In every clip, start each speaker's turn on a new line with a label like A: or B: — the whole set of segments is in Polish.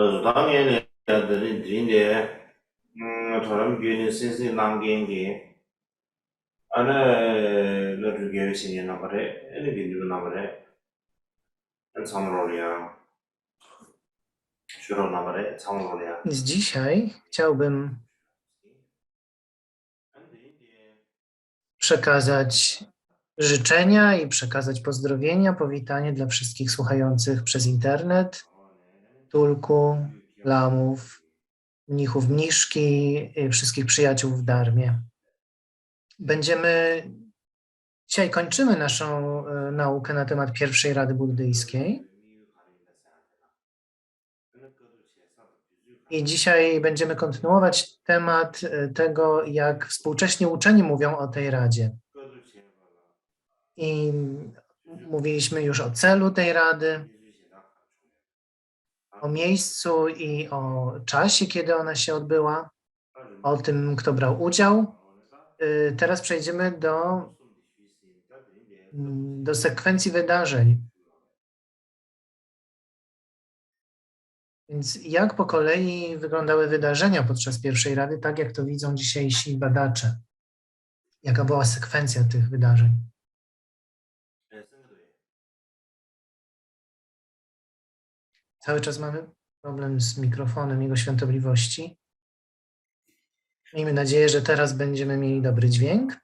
A: 당연히 들인데 저런 비는 센스 남겐게 안에 너를 계시는 나발에 애니 비디오 나발에 samoloria 주로 나발에 samoloria
B: Więc dzisiaj chciałbym przekazać życzenia i przekazać pozdrowienia, powitanie dla wszystkich słuchających przez internet, Tulku, Lamów, mnichów Mniszki i wszystkich przyjaciół w Dharmie. Dzisiaj kończymy naszą naukę na temat pierwszej Rady Buddyjskiej. I dzisiaj będziemy kontynuować temat tego, jak współcześni uczeni mówią o tej Radzie. I mówiliśmy już o celu tej Rady, o miejscu i o czasie, kiedy ona się odbyła, o tym, kto brał udział. Teraz przejdziemy do sekwencji wydarzeń. Więc jak po kolei wyglądały wydarzenia podczas pierwszej Rady, tak jak to widzą dzisiejsi badacze? Jaka była sekwencja tych wydarzeń? Cały czas mamy problem z mikrofonem Jego Świątobliwości. Miejmy nadzieję, że teraz będziemy mieli dobry dźwięk.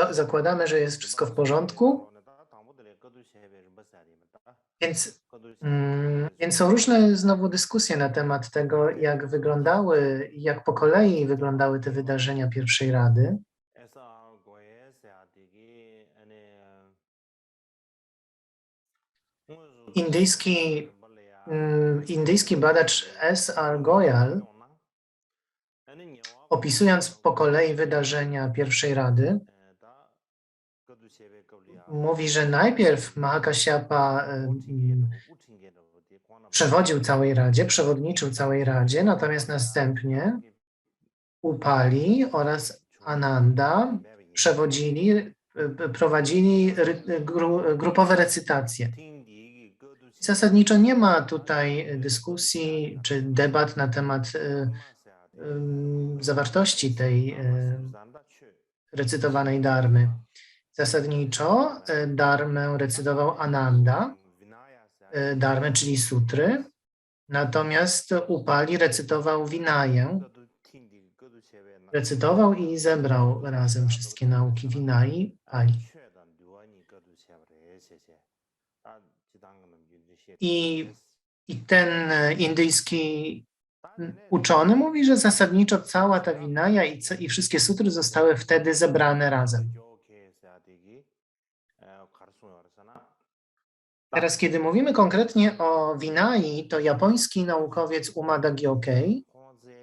B: Zakładamy, że jest wszystko w porządku. Więc są różne znowu dyskusje na temat tego, jak po kolei wyglądały te wydarzenia pierwszej Rady. Indyjski badacz S.R. Goyal, opisując po kolei wydarzenia pierwszej Rady, mówi, że najpierw Mahakasyapa przewodził całej Radzie, przewodniczył całej Radzie, natomiast następnie Upali oraz Ananda prowadzili grupowe recytacje. Zasadniczo nie ma tutaj dyskusji czy debat na temat zawartości tej recytowanej dharmy. Zasadniczo dharmę recytował Ananda, dharmę, czyli sutry, natomiast Upali recytował Vinaję. Recytował i zebrał razem wszystkie nauki Vinai, Pali. I ten indyjski uczony mówi, że zasadniczo cała ta Vinaya i wszystkie sutry zostały wtedy zebrane razem. Teraz, kiedy mówimy konkretnie o Vinai, to japoński naukowiec Umada Gyokei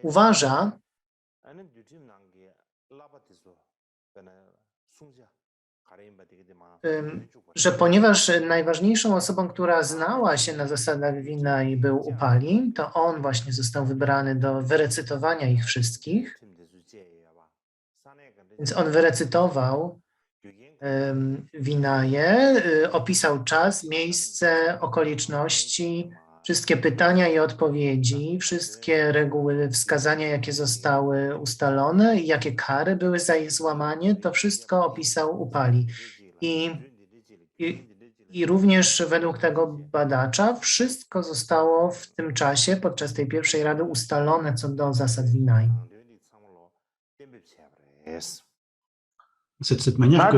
B: uważa, że ponieważ najważniejszą osobą, która znała się na zasadach Vinai, był Upali, to on właśnie został wybrany do wyrecytowania ich wszystkich. Więc on wyrecytował Vinaję, opisał czas, miejsce, okoliczności, wszystkie pytania i odpowiedzi, wszystkie reguły, wskazania, jakie zostały ustalone i jakie kary były za ich złamanie, to wszystko opisał Upali. I również według tego badacza wszystko zostało w tym czasie, podczas tej pierwszej Rady ustalone co do zasad Vinai.
C: C'est de cette manière que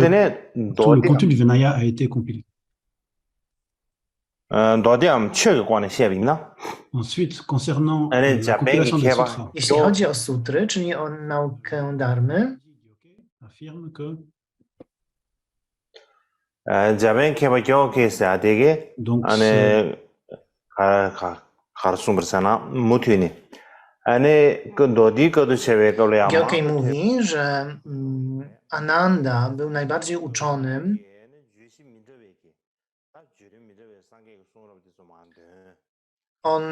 C: tout le contenu du Vinaya a été compilé. Ensuite, concernant la compilation des sutras,
B: jeśli chodzi o sutry, czyli o naukę dharmy,
C: affirme que donc
B: Gyokei mówi, że Ananda był najbardziej uczonym. On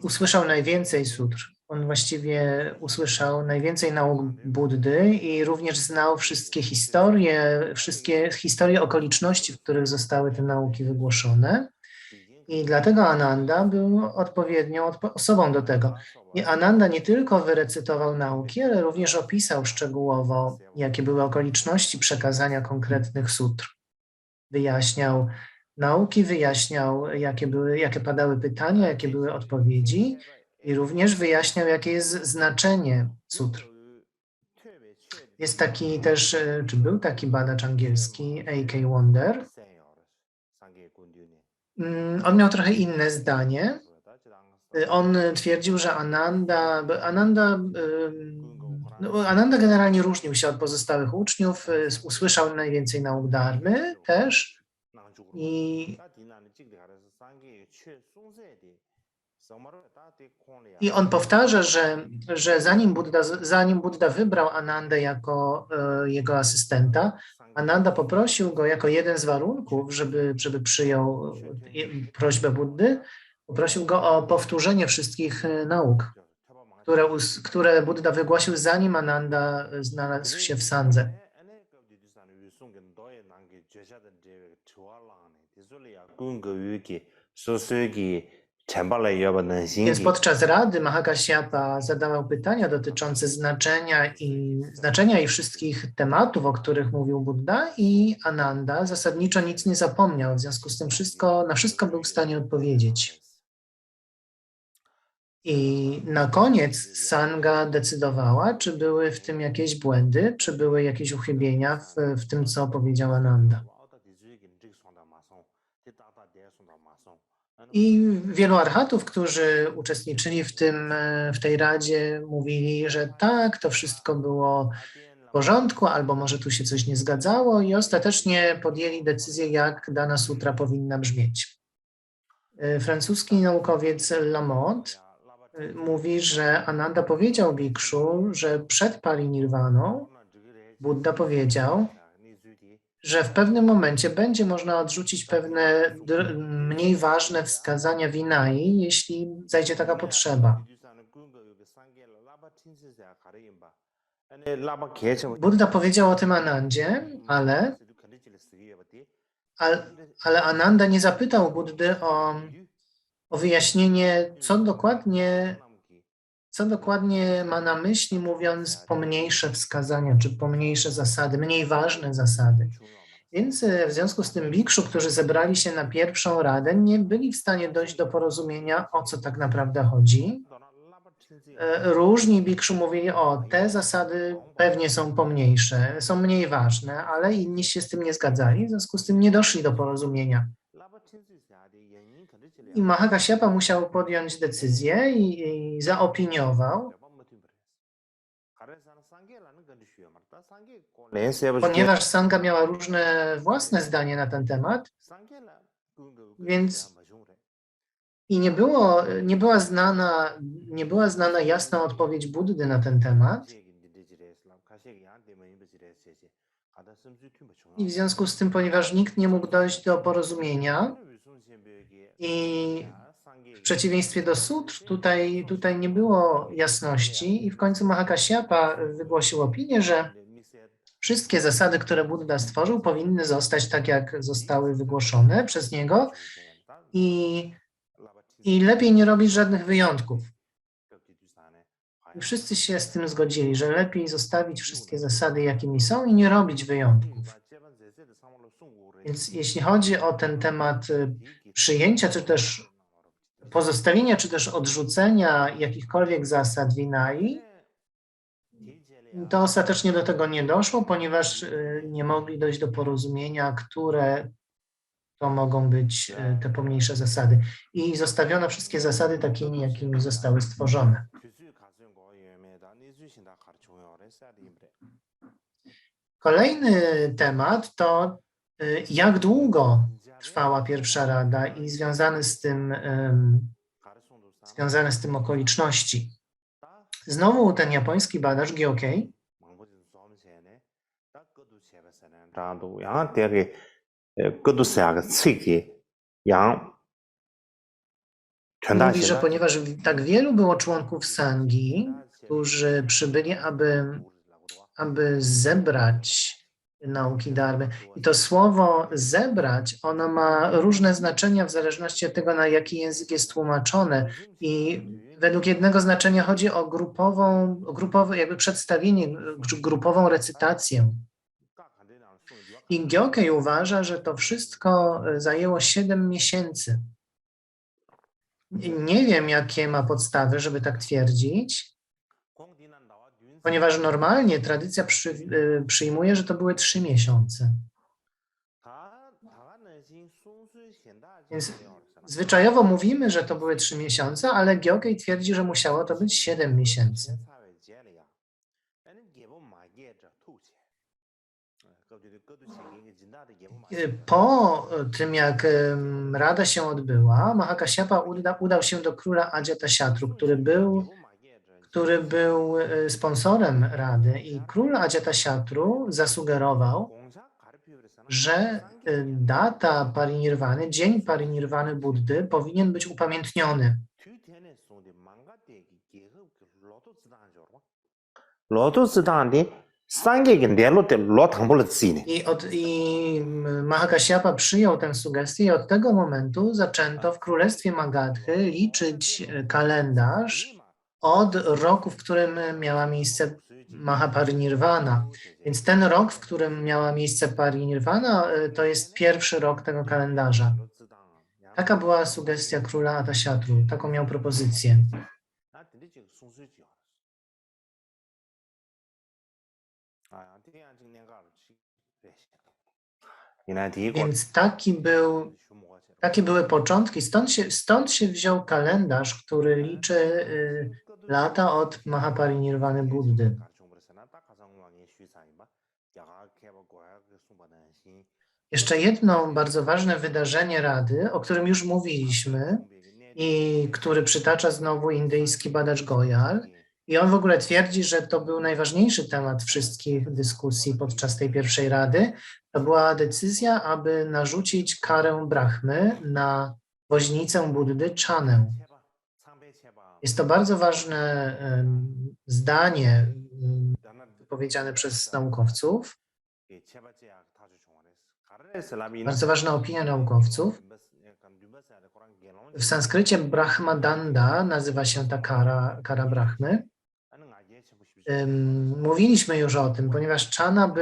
B: usłyszał najwięcej sutr. On właściwie usłyszał najwięcej nauk Buddy i również znał wszystkie historie okoliczności, w których zostały te nauki wygłoszone. I dlatego Ananda był odpowiednią osobą do tego. I Ananda nie tylko wyrecytował nauki, ale również opisał szczegółowo, jakie były okoliczności przekazania konkretnych sutr. Wyjaśniał nauki, wyjaśniał, jakie padały pytania, jakie były odpowiedzi i również wyjaśniał, jakie jest znaczenie sutr. Jest taki też, czy był taki badacz angielski, A.K. Wonder. On miał trochę inne zdanie. On twierdził, że Ananda generalnie różnił się od pozostałych uczniów, usłyszał najwięcej nauk dharmy też i on powtarza, że zanim Buddha wybrał Anandę jako jego asystenta, Ananda poprosił go jako jeden z warunków, żeby przyjął prośbę Buddy, poprosił go o powtórzenie wszystkich nauk, które Buddha wygłosił, zanim Ananda znalazł się w sandze. Więc podczas rady Mahakasyapa zadawał pytania dotyczące znaczenia i wszystkich tematów, o których mówił Buddha, i Ananda zasadniczo nic nie zapomniał, w związku z tym na wszystko był w stanie odpowiedzieć. I na koniec sangha decydowała, czy były w tym jakieś błędy, czy były jakieś uchybienia w tym, co powiedział Ananda. I wielu arhatów, którzy uczestniczyli w tej radzie, mówili, że tak, to wszystko było w porządku, albo może tu się coś nie zgadzało, i ostatecznie podjęli decyzję, jak dana sutra powinna brzmieć. Francuski naukowiec Lamotte mówi, że Ananda powiedział Bikszu, że przed parinirwaną Buddha powiedział, że w pewnym momencie będzie można odrzucić pewne mniej ważne wskazania Vinai, jeśli zajdzie taka potrzeba. Buddha powiedział o tym Anandzie, ale Ananda nie zapytał Buddy o wyjaśnienie, co dokładnie ma na myśli, mówiąc pomniejsze wskazania, czy pomniejsze zasady, mniej ważne zasady. Więc w związku z tym bikszu, którzy zebrali się na pierwszą radę, nie byli w stanie dojść do porozumienia, o co tak naprawdę chodzi. Różni bikszu mówili, te zasady pewnie są pomniejsze, są mniej ważne, ale inni się z tym nie zgadzali, w związku z tym nie doszli do porozumienia. I Mahakasyapa musiał podjąć decyzję i zaopiniował, ponieważ sangha miała różne własne zdanie na ten temat, więc i nie była znana jasna odpowiedź Buddy na ten temat. I w związku z tym, ponieważ nikt nie mógł dojść do porozumienia i w przeciwieństwie do sutr, tutaj nie było jasności i w końcu Mahakasyapa wygłosił opinię, że wszystkie zasady, które Buddha stworzył, powinny zostać tak, jak zostały wygłoszone przez niego i lepiej nie robić żadnych wyjątków. I wszyscy się z tym zgodzili, że lepiej zostawić wszystkie zasady, jakimi są, i nie robić wyjątków. Więc jeśli chodzi o ten temat przyjęcia, czy też pozostawienia, czy też odrzucenia jakichkolwiek zasad Vinai, to ostatecznie do tego nie doszło, ponieważ nie mogli dojść do porozumienia, które to mogą być te pomniejsze zasady. I zostawiono wszystkie zasady takimi, jakimi zostały stworzone. Kolejny temat to, jak długo trwała pierwsza rada i związane z tym okoliczności. Znowu ten japoński badacz Gyokei mówi, że ponieważ tak wielu było członków sanghi, którzy przybyli, aby zebrać nauki dharmy. I to słowo zebrać, ono ma różne znaczenia w zależności od tego, na jaki język jest tłumaczone. I według jednego znaczenia chodzi o grupowe jakby przedstawienie, grupową recytację. I Gyokej uważa, że to wszystko zajęło 7 miesięcy. Nie wiem, jakie ma podstawy, żeby tak twierdzić, ponieważ normalnie tradycja przyjmuje, że to były 3 miesiące. Więc zwyczajowo mówimy, że to były 3 miesiące, ale Gyokej twierdzi, że musiało to być 7 miesięcy. Po tym, jak rada się odbyła, Mahakasyapa udał się do króla Ajatasatru, który był sponsorem rady, i król Ajatasatru zasugerował, że data parinirwany, dzień parinirwany Buddy powinien być upamiętniony. I Mahakasyapa przyjął tę sugestię i od tego momentu zaczęto w królestwie Magadhy liczyć kalendarz od roku, w którym miała miejsce Mahaparinirvana. Więc ten rok, w którym miała miejsce parinirvana, to jest pierwszy rok tego kalendarza. Taka była sugestia króla Atasatru, taką miał propozycję. Więc takie były początki. Stąd się wziął kalendarz, który liczy lata od Mahaparinirvany Buddy. Jeszcze jedno bardzo ważne wydarzenie Rady, o którym już mówiliśmy i który przytacza znowu indyjski badacz Goyal. I on w ogóle twierdzi, że to był najważniejszy temat wszystkich dyskusji podczas tej pierwszej Rady. To była decyzja, aby narzucić karę Brahmy na woźnicę Buddy Chanę. Jest to bardzo ważne zdanie wypowiedziane przez naukowców. Bardzo ważna opinia naukowców. W sanskrycie Brahmadanda nazywa się ta kara Brahmy. Mówiliśmy już o tym, ponieważ Chana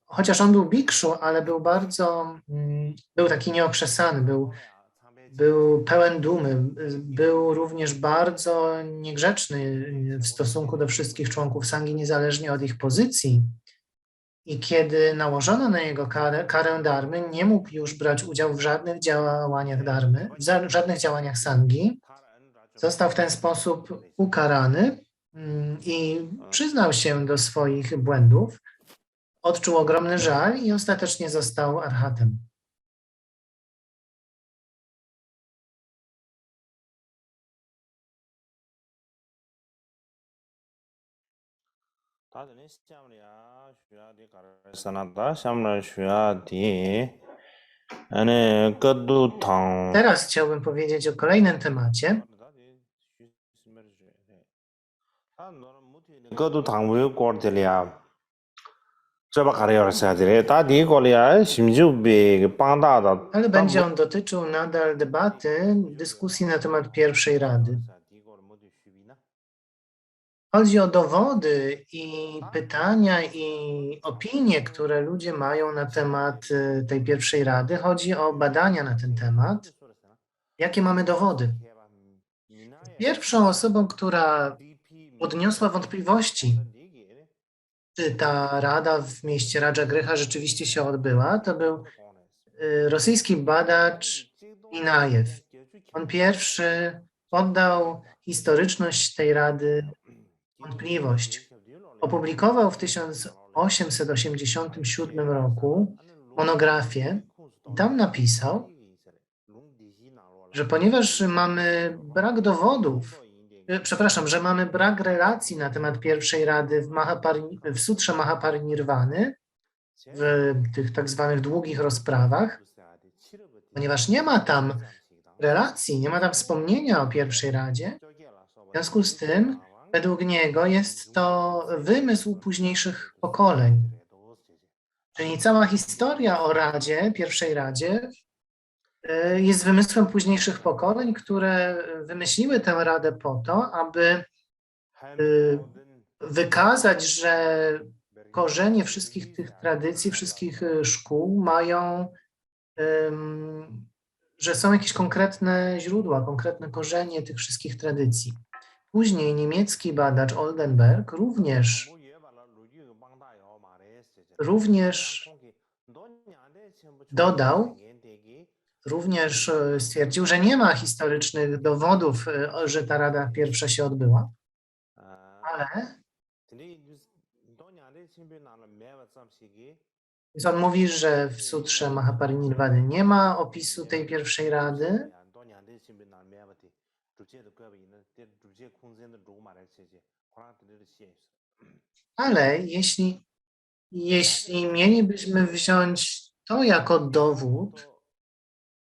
B: chociaż on był bikszu, ale był taki nieokrzesany, był pełen dumy, był również bardzo niegrzeczny w stosunku do wszystkich członków sangi, niezależnie od ich pozycji. I kiedy nałożono na niego karę dharmy, nie mógł już brać udziału w żadnych działaniach dharmy, w żadnych działaniach sangi. Został w ten sposób ukarany i przyznał się do swoich błędów. Odczuł ogromny żal i ostatecznie został arhatem. Teraz chciałbym powiedzieć o kolejnym temacie. Ale będzie on dotyczył nadal dyskusji na temat pierwszej Rady. Chodzi o dowody i pytania i opinie, które ludzie mają na temat tej pierwszej Rady. Chodzi o badania na ten temat. Jakie mamy dowody? Pierwszą osobą, która podniosła wątpliwości, czy ta Rada w mieście Rajagryha rzeczywiście się odbyła, to był rosyjski badacz Inajew. On pierwszy poddał historyczność tej Rady wątpliwość. Opublikował w 1887 roku monografię i tam napisał, że ponieważ mamy brak dowodów, że mamy brak relacji na temat pierwszej Rady w Sutrze Mahaparinirvany, w tych tak zwanych długich rozprawach, ponieważ nie ma tam relacji, nie ma tam wspomnienia o pierwszej Radzie, w związku z tym według niego jest to wymysł późniejszych pokoleń. Czyli cała historia o Radzie, pierwszej Radzie, jest wymysłem późniejszych pokoleń, które wymyśliły tę Radę po to, aby wykazać, że korzenie wszystkich tych tradycji, wszystkich szkół mają, że są jakieś konkretne źródła, konkretne korzenie tych wszystkich tradycji. Później niemiecki badacz Oldenberg również dodał, również stwierdził, że nie ma historycznych dowodów, że ta Rada pierwsza się odbyła, ale więc on mówi, że w sutrze Mahaparinirvany nie ma opisu tej pierwszej Rady, ale jeśli mielibyśmy wziąć to jako dowód,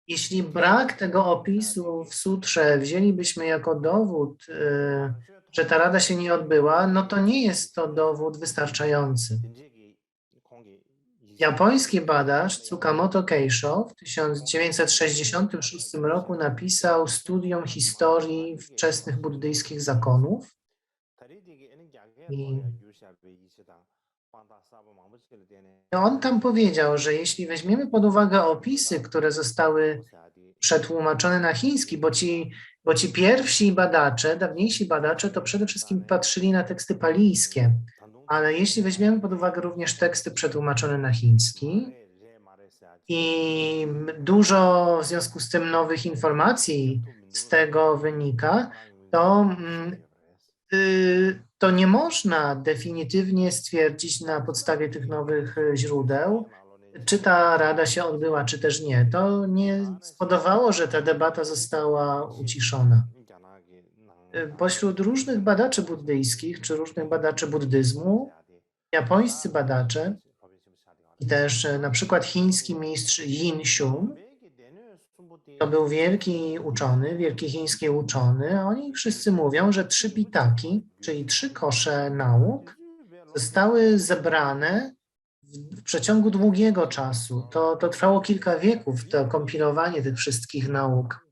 B: jeśli brak tego opisu w sutrze wzięlibyśmy jako dowód, że ta rada się nie odbyła, no to nie jest to dowód wystarczający. Japoński badacz Tsukamoto Keisho w 1966 roku napisał Studium historii wczesnych buddyjskich zakonów. I on tam powiedział, że jeśli weźmiemy pod uwagę opisy, które zostały przetłumaczone na chiński, bo ci pierwsi badacze, dawniejsi badacze, to przede wszystkim patrzyli na teksty palijskie, ale jeśli weźmiemy pod uwagę również teksty przetłumaczone na chiński i dużo w związku z tym nowych informacji z tego wynika, to nie można definitywnie stwierdzić na podstawie tych nowych źródeł, czy ta rada się odbyła, czy też nie. To nie spowodowało, że ta debata została uciszona. Pośród różnych badaczy buddyjskich, czy różnych badaczy buddyzmu, japońscy badacze i też na przykład chiński mistrz Yin Xun, to był wielki uczony, wielki chiński uczony, a oni wszyscy mówią, że 3 pitaki, czyli 3 kosze nauk, zostały zebrane w przeciągu długiego czasu. To trwało kilka wieków, to kompilowanie tych wszystkich nauk.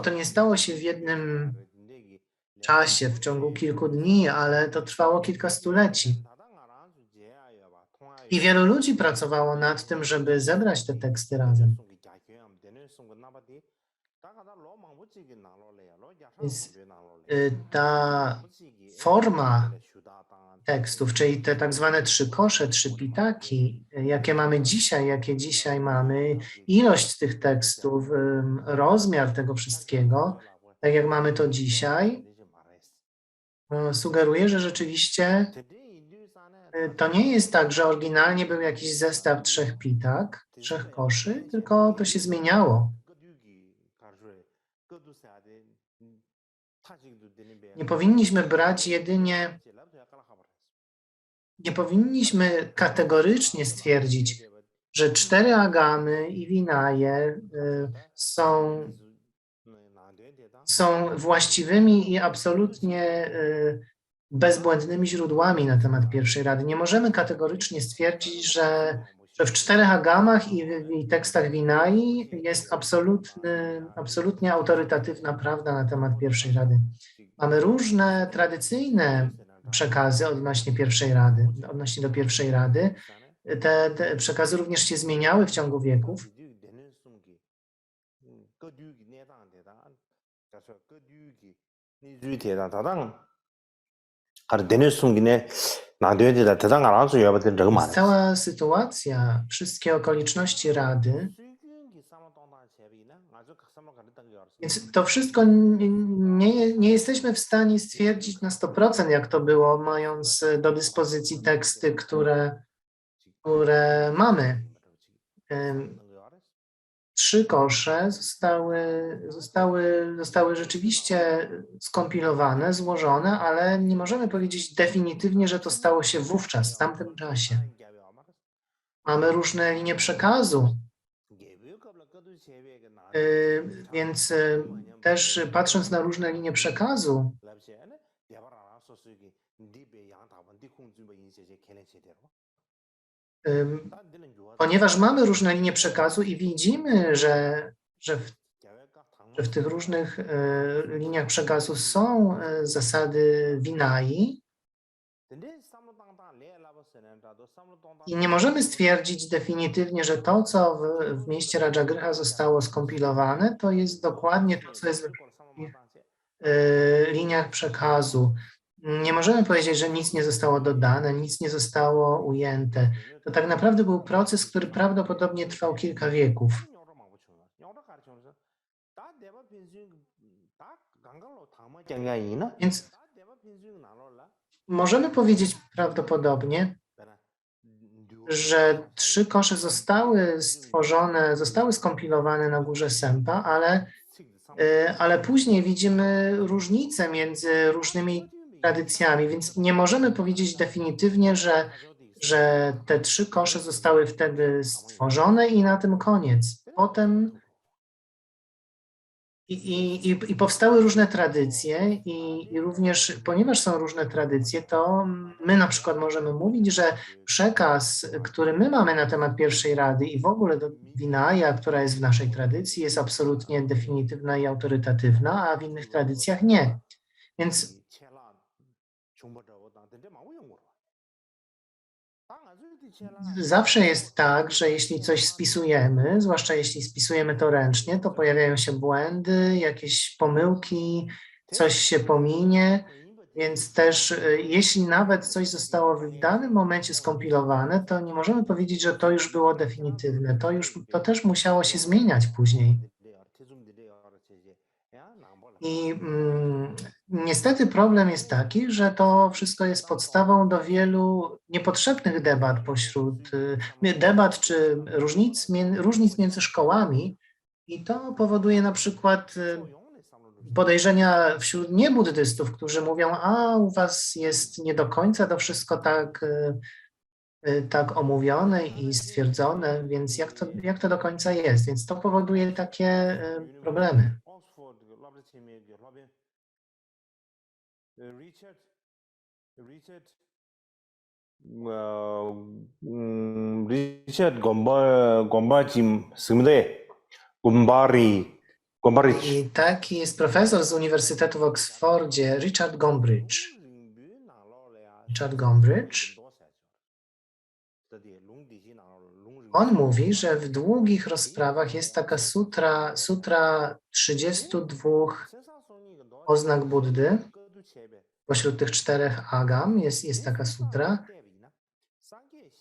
B: To nie stało się w jednym czasie, w ciągu kilku dni, ale to trwało kilka stuleci. I wielu ludzi pracowało nad tym, żeby zebrać te teksty razem. Więc ta forma tekstów, czyli te tak zwane 3 kosze, 3 pitaki, jakie dzisiaj mamy, ilość tych tekstów, rozmiar tego wszystkiego, tak jak mamy to dzisiaj, sugeruje, że rzeczywiście to nie jest tak, że oryginalnie był jakiś zestaw 3 pitak, 3 koszy, tylko to się zmieniało. Nie powinniśmy kategorycznie stwierdzić, że 4 agamy i Vinaje są właściwymi i absolutnie bezbłędnymi źródłami na temat pierwszej rady. Nie możemy kategorycznie stwierdzić, że w 4 agamach i tekstach Vinai jest absolutnie autorytatywna prawda na temat pierwszej rady. Mamy różne tradycyjne przekazy odnośnie pierwszej rady, odnośnie do pierwszej rady. Te przekazy również się zmieniały w ciągu wieków. Cała sytuacja, wszystkie okoliczności rady, więc to wszystko nie jesteśmy w stanie stwierdzić na 100%, jak to było, mając do dyspozycji teksty, które mamy. 3 kosze zostały rzeczywiście skompilowane, złożone, ale nie możemy powiedzieć definitywnie, że to stało się wówczas, w tamtym czasie. Mamy różne linie przekazu, więc też patrząc na różne linie przekazu, Ponieważ mamy różne linie przekazu i widzimy, że w tych różnych liniach przekazu są zasady Vinai i nie możemy stwierdzić definitywnie, że to, co w mieście Rajagryha zostało skompilowane, to jest dokładnie to, co jest w liniach przekazu. Nie możemy powiedzieć, że nic nie zostało dodane, nic nie zostało ujęte. To tak naprawdę był proces, który prawdopodobnie trwał kilka wieków. Więc możemy powiedzieć prawdopodobnie, że 3 kosze zostały stworzone, zostały skompilowane na górze Sempa, ale później widzimy różnice między różnymi tradycjami, więc nie możemy powiedzieć definitywnie, że te 3 kosze zostały wtedy stworzone i na tym koniec. Potem i powstały różne tradycje i również, ponieważ są różne tradycje, to my na przykład możemy mówić, że przekaz, który my mamy na temat pierwszej rady i w ogóle do Vinaya, która jest w naszej tradycji, jest absolutnie definitywna i autorytatywna, a w innych tradycjach nie. Więc zawsze jest tak, że jeśli coś spisujemy, zwłaszcza jeśli spisujemy to ręcznie, to pojawiają się błędy, jakieś pomyłki, coś się pominie, więc też jeśli nawet coś zostało w danym momencie skompilowane, to nie możemy powiedzieć, że to już było definitywne. To też musiało się zmieniać później. I niestety problem jest taki, że to wszystko jest podstawą do wielu niepotrzebnych debat czy różnic między szkołami i to powoduje na przykład podejrzenia wśród niebuddystów, którzy mówią, a u was jest nie do końca to wszystko tak omówione i stwierdzone, więc jak to do końca jest? Więc to powoduje takie problemy.
A: Richard Gombajim Symde Gombari.
B: I taki jest profesor z Uniwersytetu w Oksfordzie, Richard Gombrich. On mówi, że w długich rozprawach jest taka sutra 32 oznak Buddy. Pośród tych 4 agam jest taka sutra.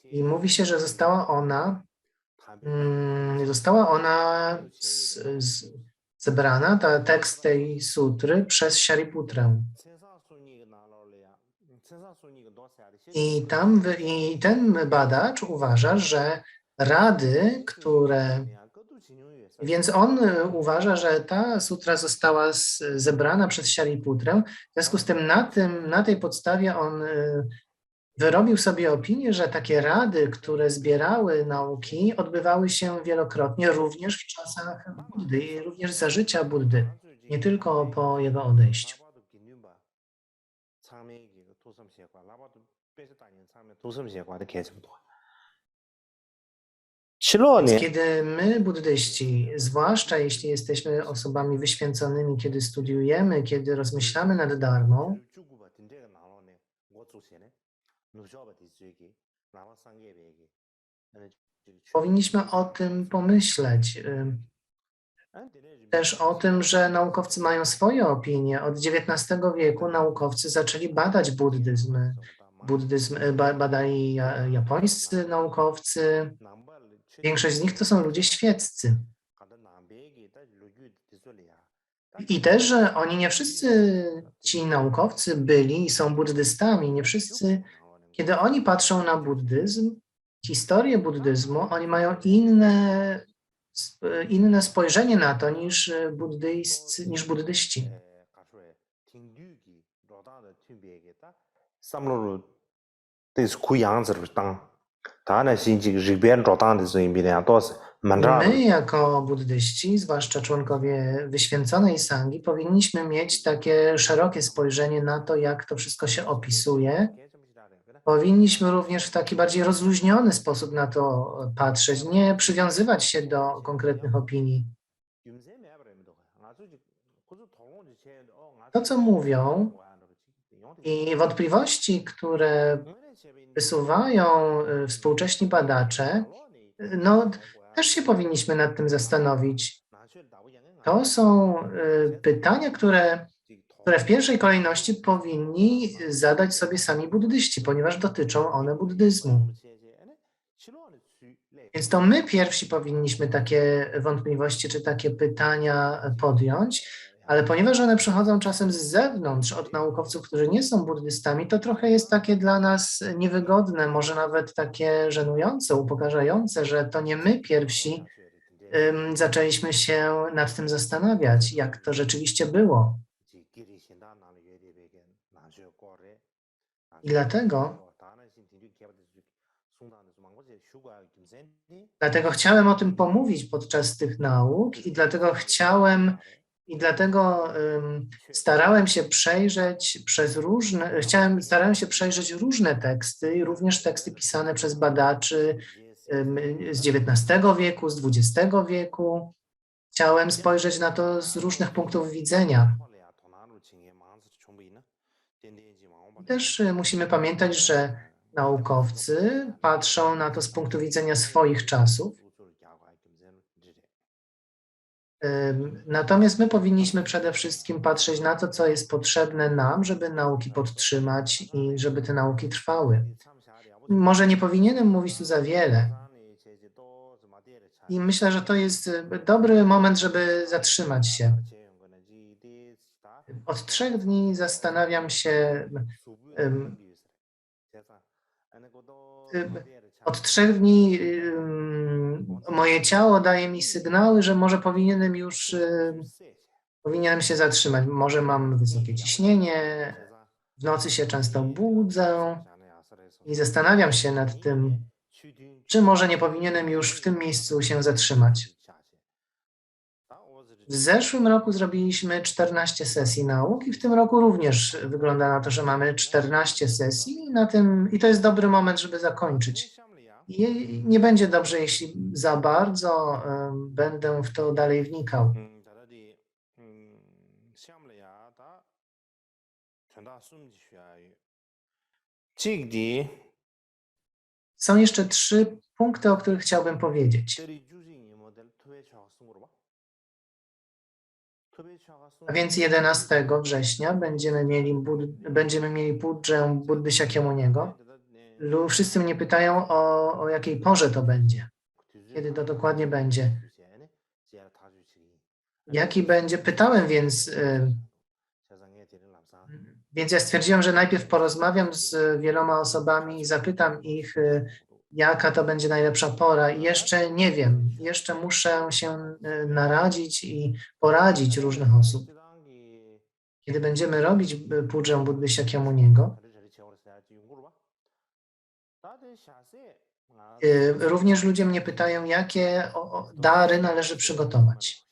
B: I mówi się, że została ona zebrana, tekst tej sutry przez Shariputrę. I ten badacz uważa, że rady, Więc on uważa, że ta sutra została zebrana przez Shariputrę. W związku z tym na tej podstawie on wyrobił sobie opinię, że takie rady, które zbierały nauki, odbywały się wielokrotnie również w czasach Buddy i również za życia Buddy, nie tylko po jego odejściu. Więc kiedy my, buddyści, zwłaszcza jeśli jesteśmy osobami wyświęconymi, kiedy studiujemy, kiedy rozmyślamy nad dharmą, powinniśmy o tym pomyśleć. Też o tym, że naukowcy mają swoje opinie. Od XIX wieku naukowcy zaczęli badać buddyzm. Badali japońscy naukowcy. Większość z nich to są ludzie świeccy. I też, że oni nie wszyscy ci naukowcy byli i są buddystami. Nie wszyscy, kiedy oni patrzą na buddyzm, historię buddyzmu, oni mają inne spojrzenie na to niż buddyści. My jako buddyści, zwłaszcza członkowie wyświęconej sangi, powinniśmy mieć takie szerokie spojrzenie na to, jak to wszystko się opisuje. Powinniśmy również w taki bardziej rozluźniony sposób na to patrzeć, nie przywiązywać się do konkretnych opinii. To, co mówią i wątpliwości, które wysuwają współcześni badacze, no też się powinniśmy nad tym zastanowić. To są pytania, które w pierwszej kolejności powinni zadać sobie sami buddyści, ponieważ dotyczą one buddyzmu. Więc to my pierwsi powinniśmy takie wątpliwości czy takie pytania podjąć, ale ponieważ one przychodzą czasem z zewnątrz, od naukowców, którzy nie są buddystami, to trochę jest takie dla nas niewygodne, może nawet takie żenujące, upokarzające, że to nie my pierwsi zaczęliśmy się nad tym zastanawiać, jak to rzeczywiście było. I dlatego chciałem o tym pomówić podczas tych nauk i dlatego starałem się przejrzeć starałem się przejrzeć różne teksty, również teksty pisane przez badaczy z XIX wieku, z XX wieku. Chciałem spojrzeć na to z różnych punktów widzenia. Też musimy pamiętać, że naukowcy patrzą na to z punktu widzenia swoich czasów. Natomiast my powinniśmy przede wszystkim patrzeć na to, co jest potrzebne nam, żeby nauki podtrzymać i żeby te nauki trwały. Może nie powinienem mówić tu za wiele. I myślę, że to jest dobry moment, żeby zatrzymać się. Od 3 dni zastanawiam się, od 3 dni moje ciało daje mi sygnały, że może powinienem się zatrzymać. Może mam wysokie ciśnienie, w nocy się często budzę i zastanawiam się nad tym, czy może nie powinienem już w tym miejscu się zatrzymać. W zeszłym roku zrobiliśmy 14 sesji nauk i w tym roku również wygląda na to, że mamy 14 sesji i to jest dobry moment, żeby zakończyć. I nie będzie dobrze, jeśli za bardzo będę w to dalej wnikał. Są jeszcze 3 punkty, o których chciałbym powiedzieć. A więc 11 września będziemy mieli Pudżę Buddy Shakyamuniego. Wszyscy mnie pytają, o jakiej porze to będzie, kiedy to dokładnie będzie. Jaki będzie? Pytałem, więc ja stwierdziłem, że najpierw porozmawiam z wieloma osobami i zapytam ich, jaka to będzie najlepsza pora. I jeszcze nie wiem, jeszcze muszę się naradzić i poradzić różnych osób. Kiedy będziemy robić Pudżę Buddy Shakyamuniego, również ludzie mnie pytają, jakie dary należy przygotować.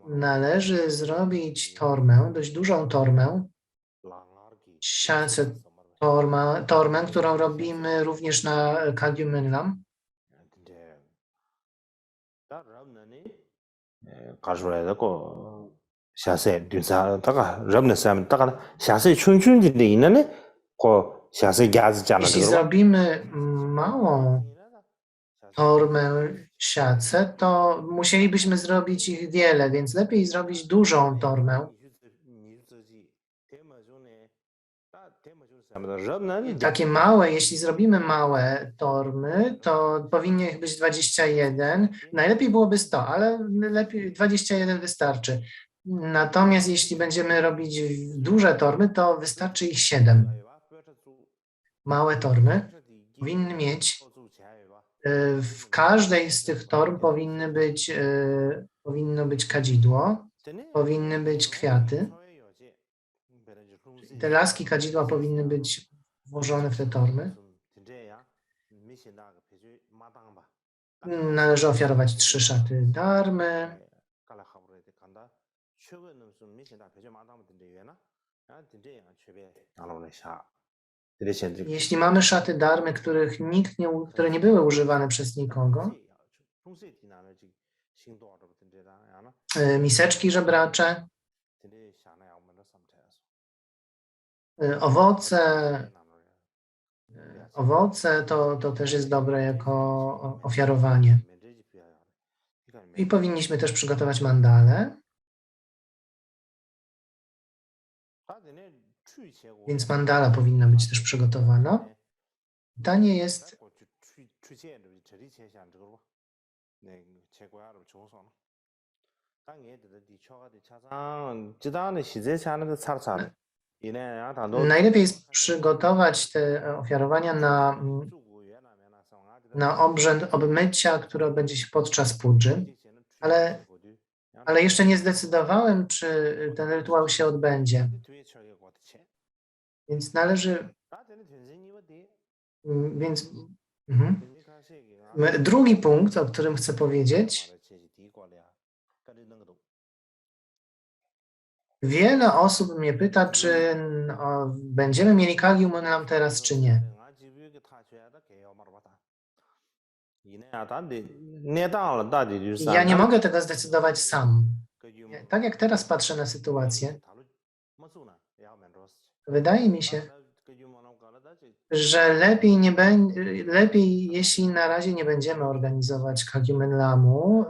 B: Należy zrobić torbę, dość dużą torbę, siance torbę, którą robimy również na Kagyu Menlam. Jeśli zrobimy małą torbę siace, to musielibyśmy zrobić ich wiele, więc lepiej zrobić dużą torbę. Takie małe, jeśli zrobimy małe torby, to powinno ich być 21. Najlepiej byłoby 100, ale lepiej 21 wystarczy. Natomiast jeśli będziemy robić duże torby, to wystarczy ich 7. Małe torby powinny mieć, w każdej z tych torb powinno być kadzidło, powinny być kwiaty. Te laski kadzidła powinny być włożone w te torby. Należy ofiarować 3 szaty darmy. Jeśli mamy szaty darmy, które nie były używane przez nikogo, miseczki żebracze, owoce to też jest dobre jako ofiarowanie. I powinniśmy też przygotować mandale. Więc mandala powinna być też przygotowana. Pytanie jest, najlepiej jest przygotować te ofiarowania na obrzęd obmycia, który odbędzie się podczas pudży, ale jeszcze nie zdecydowałem, czy ten rytuał się odbędzie. Więc należy... Drugi punkt, o którym chcę powiedzieć. Wiele osób mnie pyta, czy będziemy mieli Kagium Enlam teraz, czy nie. Ja nie mogę tego zdecydować sam. Tak jak teraz patrzę na sytuację, wydaje mi się, że lepiej, jeśli na razie nie będziemy organizować Kagium Enlamu,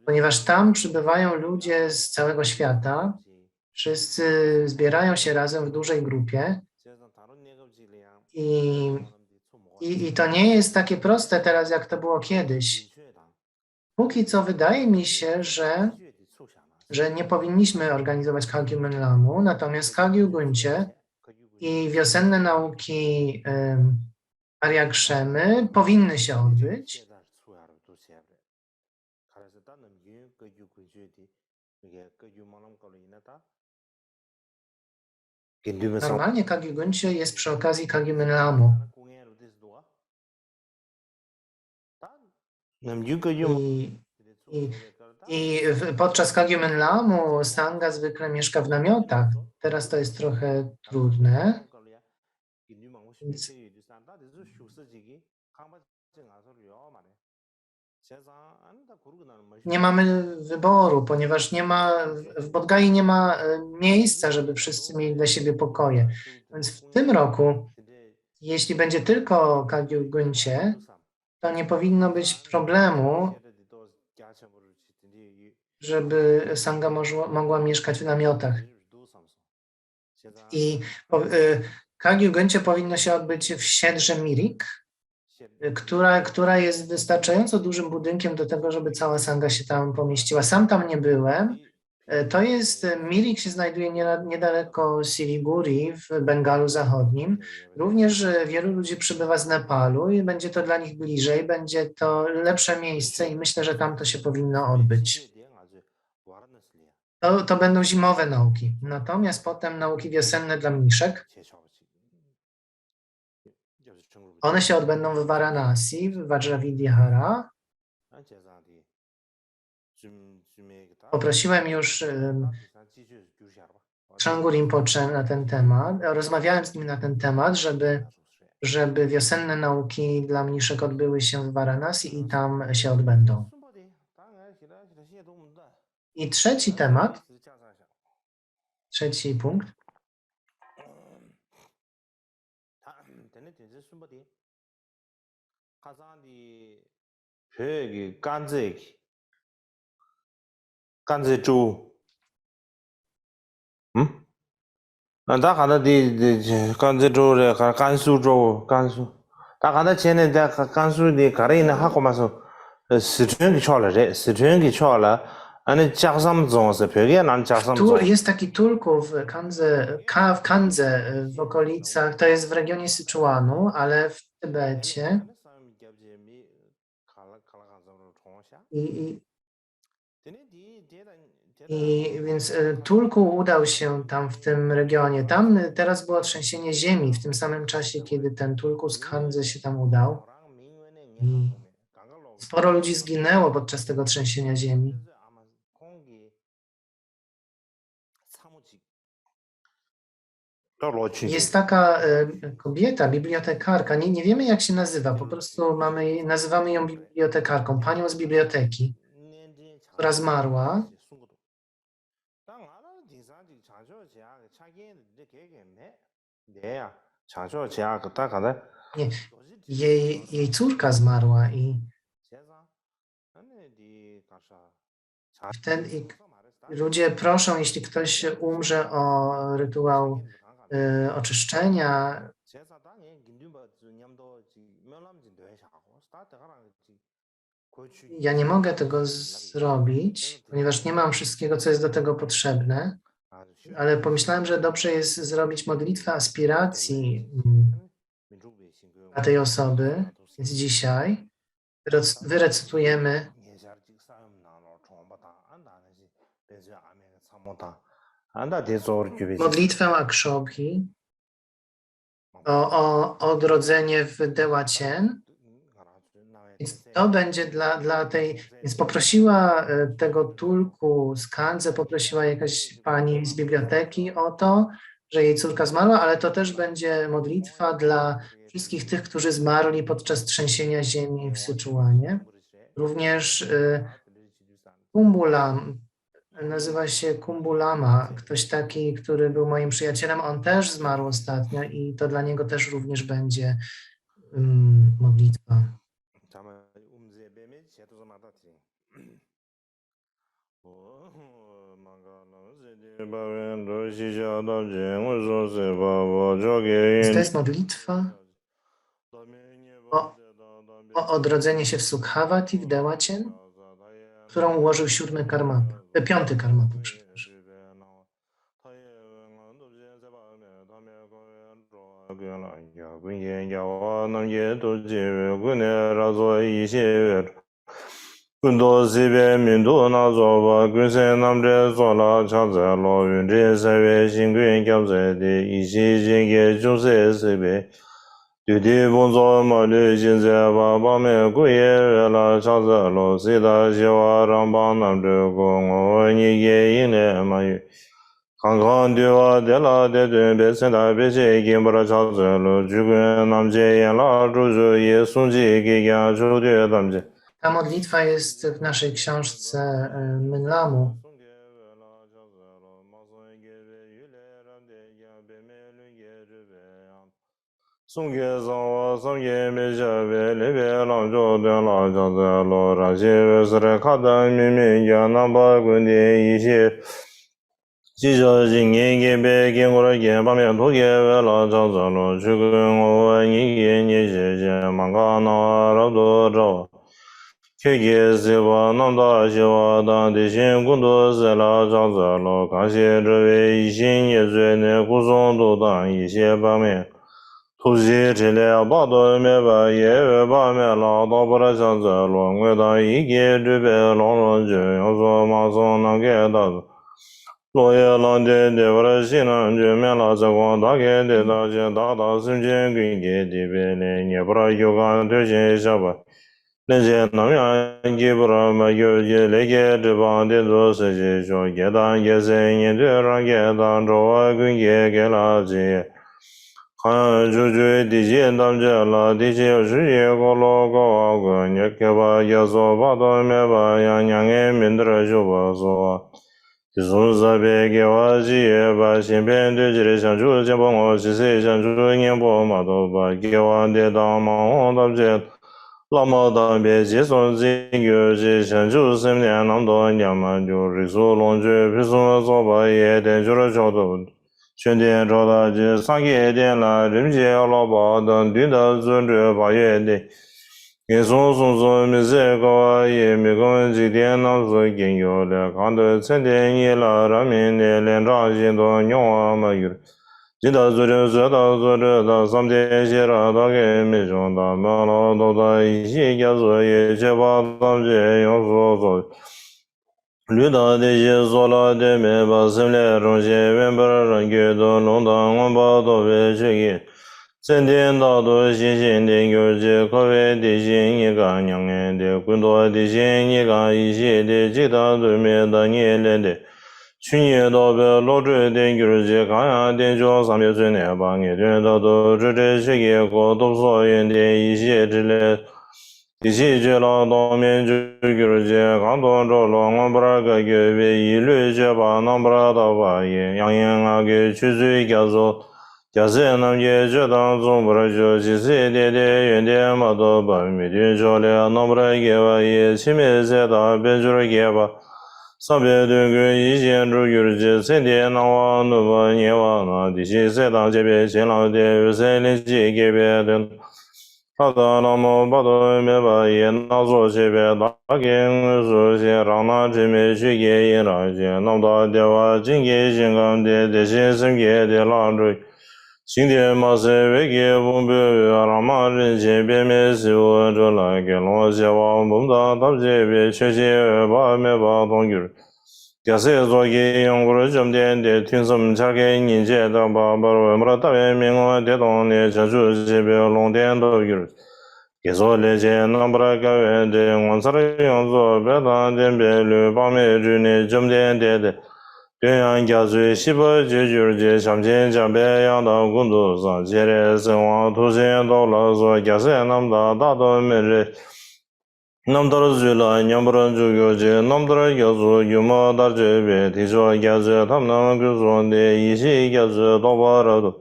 B: ponieważ tam przybywają ludzie z całego świata, wszyscy zbierają się razem w dużej grupie i to nie jest takie proste teraz, jak to było kiedyś. Póki co wydaje mi się, że nie powinniśmy organizować Kagium Enlamu, natomiast Kagyu Guncie i wiosenne nauki Arya Krzemy powinny się odbyć. Normalnie Kagyu Guncie jest przy okazji Kagium Enlamu. Podczas Kagium Enlamu Sangha zwykle mieszka w namiotach. Teraz to jest trochę trudne. Więc nie mamy wyboru, ponieważ w Bodh nie ma miejsca, żeby wszyscy mieli dla siebie pokoje. Więc w tym roku, jeśli będzie tylko Kagyu Guncie, to nie powinno być problemu, żeby Sangha mogła mieszkać w namiotach. I Kagyu Guncie powinno się odbyć w Siedrze Mirik, która jest wystarczająco dużym budynkiem do tego, żeby cała Sangha się tam pomieściła. Sam tam nie byłem. Mirik się znajduje niedaleko Siliguri w Bengalu Zachodnim. Również wielu ludzi przybywa z Nepalu i będzie to dla nich bliżej, będzie to lepsze miejsce i myślę, że tam to się powinno odbyć. To będą zimowe nauki. Natomiast potem nauki wiosenne dla mniszek. One się odbędą w Varanasi, w Vajravidhara. Poprosiłem już Trungpa Rinpoche na ten temat. Rozmawiałem z nim na ten temat, żeby wiosenne nauki dla mniszek odbyły się w Varanasi i tam się odbędą. I trzeci temat, trzeci punkt. Jest taki tulku w Kandze, w okolicach, to jest w regionie Syczuanu, ale w Tybecie. Więc Tulku udał się tam w tym regionie. Tam teraz było trzęsienie ziemi w tym samym czasie, kiedy ten Tulku z Kandzy się tam udał. Sporo ludzi zginęło podczas tego trzęsienia ziemi. Jest taka kobieta, bibliotekarka, nie wiemy jak się nazywa, po prostu nazywamy ją bibliotekarką, panią z biblioteki, która zmarła. Nie, jej córka zmarła i ludzie proszą, jeśli ktoś umrze, o rytuał oczyszczenia. Ja nie mogę tego zrobić, ponieważ nie mam wszystkiego, co jest do tego potrzebne, ale pomyślałem, że dobrze jest zrobić modlitwę aspiracji dla tej osoby, więc dzisiaj wyrecytujemy modlitwę Akshobhi o odrodzenie w Dewacien. Więc to będzie dla tej, więc poprosiła tego tulku z Kandze, poprosiła jakaś pani z biblioteki o to, że jej córka zmarła, ale to też będzie modlitwa dla wszystkich tych, którzy zmarli podczas trzęsienia ziemi w Syczuanie. Również Kumbulam, nazywa się Kumbulama, ktoś taki, który był moim przyjacielem, on też zmarł ostatnio i to dla niego też również będzie modlitwa. To jest modlitwa o odrodzenie się w Sukhavati, w Dewacien, którą ułożył piąty karmapa, przepraszam.
D: Kundo zibe mindu na zoba kunse namre zola chakze lo yunre sewe shinguen kyabze de ishi jenge chungse sebe Dudi bonzo ma lu jinze ba ba me kuye vela chakze lo sida shiwa ramba namre go ngo nye yinle ma yu Kankan duwa de la de dun be senda be che kimbara chakze lo jugun namje yen la zhuju ye sungji ki kya zhu de damje
B: Ta modlitwa jest w naszej książce Mynlamu.
D: Sungye zangwa sangye me shabe lebe lang jo de la jangze lo ra she we sre kata mi mi ya namba gunde yi she ji zhe jing ye ge be ge ngo ra ge ba me to ge we la jangze lo chu ge ngo ni ye ni she je mang ga na ra do zhao Kege ziwa namda shiwa dan de shin gundu zela zhangze lo ka xie zhewe yi xin ye zui ne gu zong du dan yi xie ba me Tu xi zhi le ba do me ba ye we ba me la da bu ra zhangze lo ngui da yi ge zhi be long rong ju yang su ma song nang ge da zu Lo ye lang de de bu ra xin nan ju me la zhe guang da ge de da jin da da sim jin gui ge de be le nye bu ra yu gan de xin xia ba Lenje namyan gibra ma yu ye lege zhiban de do se je sho ge dan ye se yin de ran ge dan zhou wa gun ge ge la ji Han ju ju di ji dam je la di ji shi ye go lo go wa gu nye ke ba ye so ba do me ba yang yang ye min de ju ba so Di sun sa be ge wa ji ye ba xin bian de ji le xiang ju jian bo ngo ji se xiang ju nian bo ma do ba ge wa de dang ma hong dam je Lama dan be ji sun jing yu ji shen ju sim nian nam do nian man ju ri su long ju pi sun zo ba ye dian ju le jiao du xuan dian zhao da ji sang ye dian la rim jie lao ba dan dun da zun zhe ba ye di Ge sun sun sun mi zi ga ye mi gong ji dian nam zi gen yu le kan de chen dian ye la ra min de lian zhang xin do nyong wa ma yu Jin da zu ren zu da zu re da sam de xie ra da ge mi zhong da ma la do da yi xie ge zu ye che ba dam jie yong su zo Lü da de xie zo la de me ba sim le rong xie wen ba ran ge do long da ngon ba do we che ge 三天大多新鲜的有节可谓地心一个两年的更多地心一个一些的其他对面的年龄的去年到的老追的有节看呀的就300岁内吧年龄到都这些业过都所言的一些之类一些接了当面就有节看多着了我不那个月为一律节吧那不知道吧也养啊给去追叫做假设那也这当中不是就其实的原点嘛都把每天说了那不然给吧也前面在大边就是给吧上边对个一线主有这三天那我那么年往那地区在当这边前老的有三年几给别的好的那么把都没把也拿做这边大概说些让那这边去给也那些那么的话今天香港的这些生给的那种今天马上为给我们让马人前边面是我这来给老些王梦到到这边确实把没把同学假设做给用过这么点的听什么才给人家的把我们大边面我的东的这就这边龙点都有给说了解那不来个月的我这里用做别当点别绿把面之内这么点的这样家最西北解决这相亲江边养到工作上，接着生活突然到了说假设那么大多没人，那么多人了，你不能就有这那么多人要做有么大这边提出假设他们那个说的一些假设到不了都，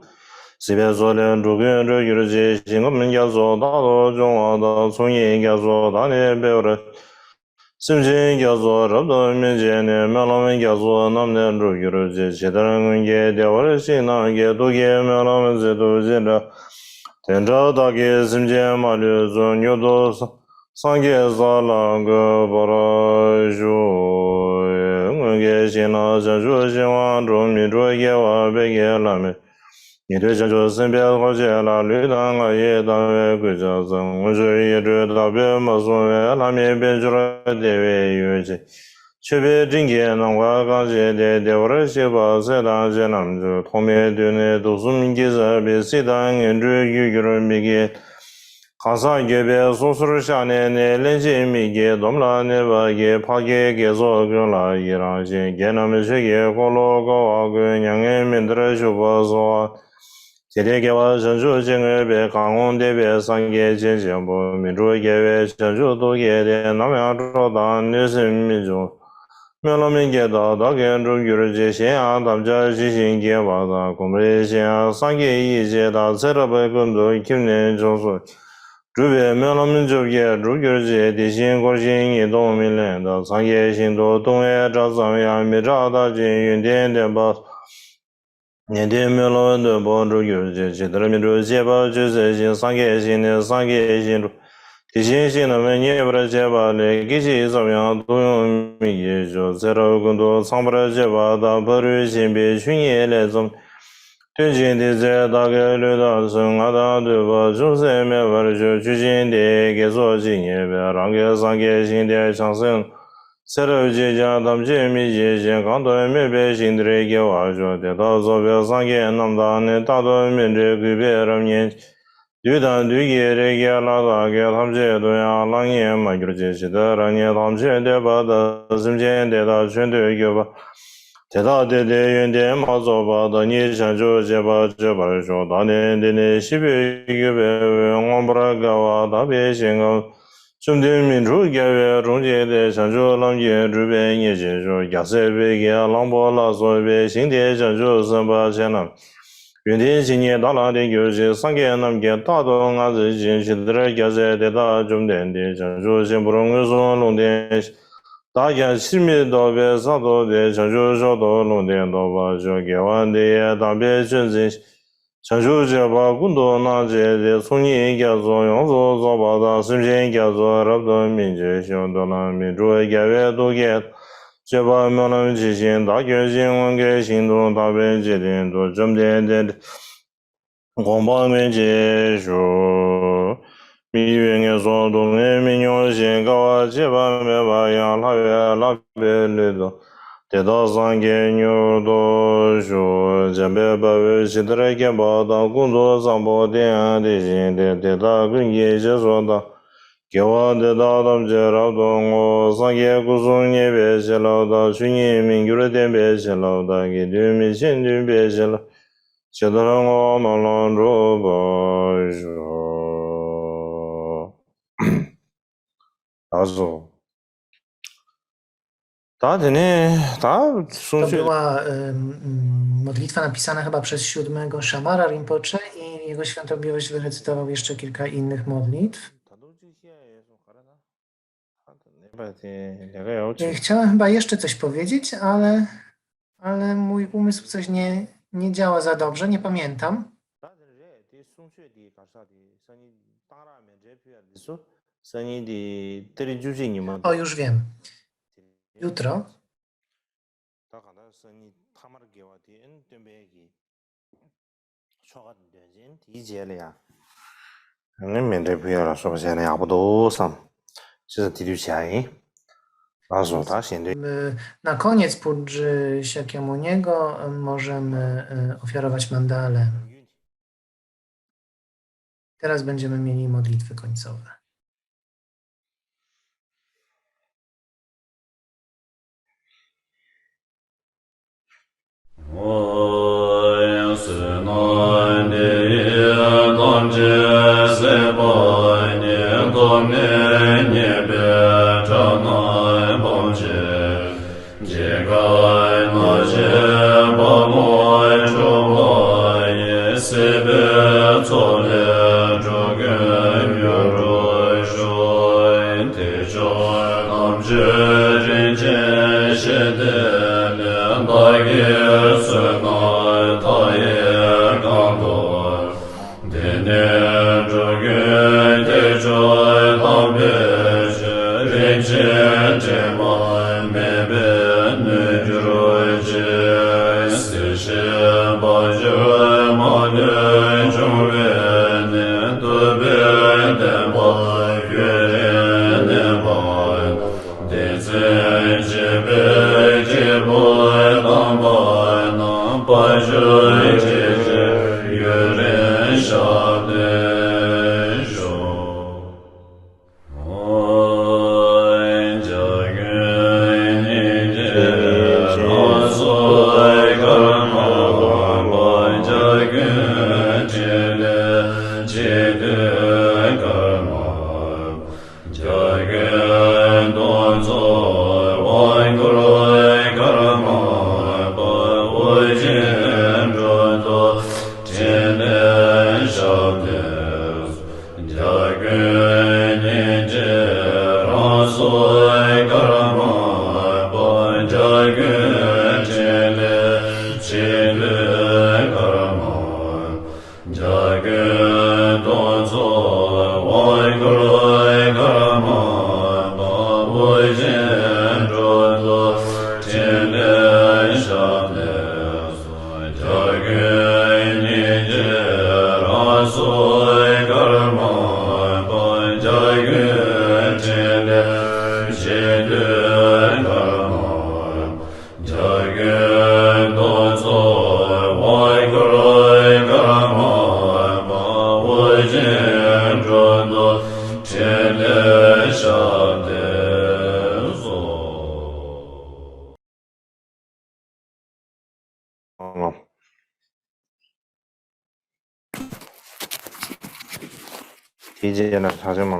D: 随便说的如果这有这些我们要做大多中华的从业要做大的别人。simchen gyazo rabdo menje ne melamen gyazo namne rugiro je chedaran ge dewar shina ge doge melamen ze do jenda tenja da ge simchen malu zo nyodo sangye zala ge bara jo ge shina janju jinwa ro mi ro ge wa be ge lame你对这就身边好些了，绿党我也当为国家生，我说也知道别么所谓，那面边出来的为有些，区别真见那我刚才的我这些把谁当些那么就后面对呢都是民间这边谁当人这有个人没给，看上这边说是下年呢，人家没给，怎么了呢？把给怕给做个了，一让些给他们去给过路高个两个面的就不说。天天给我陈述这个别港工这边上给进行不民主给别陈述都给的那么样找到女生民主没有民给到大概中有这些啊大家进行给我的公布些上给一些大车的被工作今年就是这边没有民主给如有这地形国心移动民联的上给新多东外找上样没找到进云点点吧年天没老的帮助有些，其他民主结巴就是些商业性的商业性的，地形性的问题不是结巴的，这些怎么样都用民意就在这更多上不了结巴的，不如性别群业那种，最近的在大概率到生活当对吧，就是没法就最近的给做经验呗，让给商业性的上升。새로지자담재미지진강도의배신들에게와줘대다소별상계남다는다도면제그배람년 düdan dügere gelada gel hamze doya lan ye ma gürce şida ran ye hamze de bada zimce de da çönde göba teda de de yönde ma zo ba da ni shan jo je ba jo da ne de ne shibe göbe ngom bra ga wa da be shin ga zum de min ru ge we rong je de shan jo lang ye ru be ye je jo ya se be ge lang bo la so be xin de shan jo san ba chen nam 云天今年大浪的有些上给那么给大多俺是进去的也是的大中点的，像说先不容易说弄点，大家起米到别上多的，像说少多弄点到吧，就给完的大别真正，像说这把更多那些的从你家做用做做把它身边家做，让到民间相当那民主也越多给。 这把苗人之间大概新闻给行动大本节点都这么点的，光把面结束，米云也说东北民谣先搞啊，这把没把养老远那边来的， 대다 상계 뉴도 주 잠배 바위 시드레게 바다 군도 상보 대신 대다 근예 제소다 개와 대다 담제라도 상계 구송 예배실라다 주님 민규를 대배실라다 기름이 신주 배실 제대로 나는 로바죠 아주 다 되네 다
B: To
D: 순수
B: była modlitwa napisana chyba przez 7 Szamara Rinpoche i jego świątobliwość wyrecytował jeszcze kilka innych modlitw. Chciałem chyba jeszcze coś powiedzieć, ale mój umysł coś nie działa za dobrze, nie pamiętam. O, już wiem. Jutro na koniec Pudży Siakyamuniego możemy ofiarować mandalę. Teraz będziemy mieli modlitwy końcowe.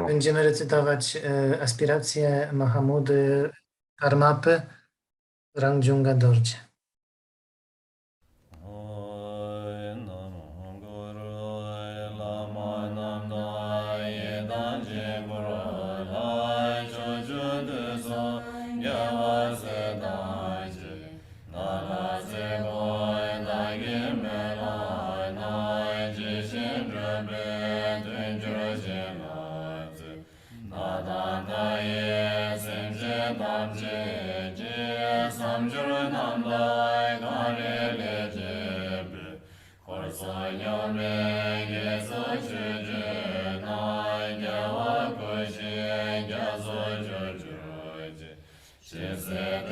B: Będziemy recytować aspiracje Mahamudy Karmapy w Rangjunga Dorje.
E: She said,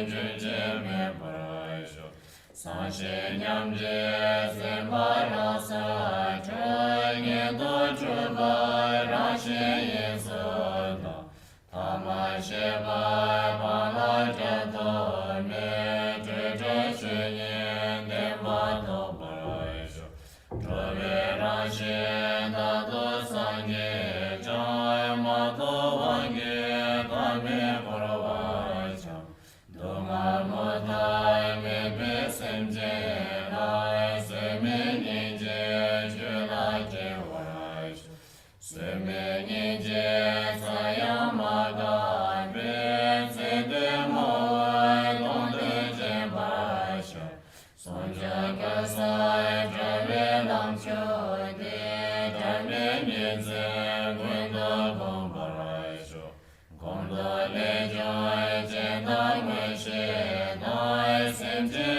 E: Jai Gomdo le joy, je dai, sem je